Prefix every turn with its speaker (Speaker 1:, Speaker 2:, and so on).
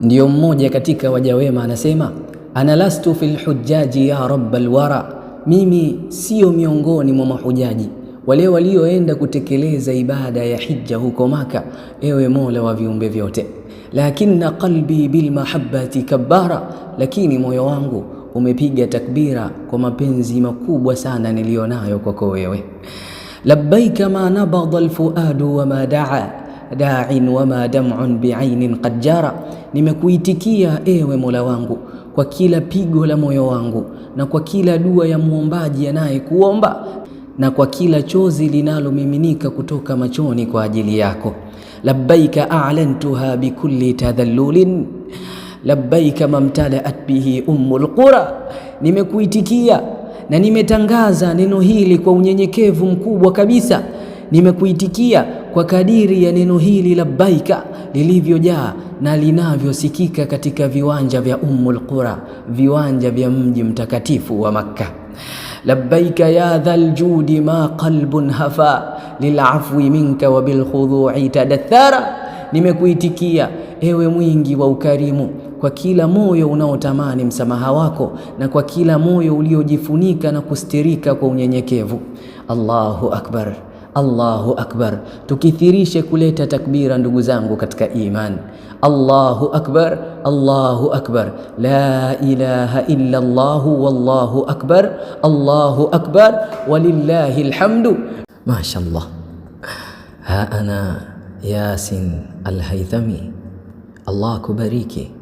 Speaker 1: Ndiyo mmoja katika waja wema anasema, ana lastu fil hujjaji ya rabbal wara, mimi sio miongoni mwa mahujaji wale walioenda kutekeleza ibada ya hija huko Maka, ewe Mola wa viumbe vyote. Lakinna qalbi bil mahabbati kabbara, lakini moyo wangu umepiga takbira kwa mapenzi makubwa sana nilionayo kwako wewe. Labbaika ma nabadha alfuadu wa ma daa da'in wa ma dam'un bi'ainin qad jara, nimekuitikia ewe Mola wangu kwa kila pigo la moyo wangu na kwa kila dua ya muombaji anayekuomba na kwa kila chozi linalomiminika kutoka machoni kwa ajili yako. Labbaika a'lantuha bikulli tadhallulin, labbaika mamtalaat bihi ummul qura, nimekuitikia na nimetangaza neno hili kwa unyenyekevu mkubwa kabisa. Nimekuitikia kwa kadiri ya neno hili labbaika lilivyojaa na linavyosikika katika viwanja vya Ummul Qura, viwanja vya mji mtakatifu wa Makka. Labbaika ya dhal judi ma qalbun hafa lil'afwi minka wa bil khudu'i tadathara, nimekuitikia ewe mwingi wa ukarimu kwa kila moyo unaotamani msamaha wako na kwa kila moyo uliojifunika na kustirika kwa unyenyekevu. Allahu akbar, Allahu akbar. Tukithirishe kuleta takbira ndugu zangu katika iman. Allahu akbar, Allahu akbar, la ilaha illa Allah, wallahu akbar, Allahu akbar, walillahi alhamdu. Mashallah. Ha ana Yasin Al-Haythami, Allah kubariki.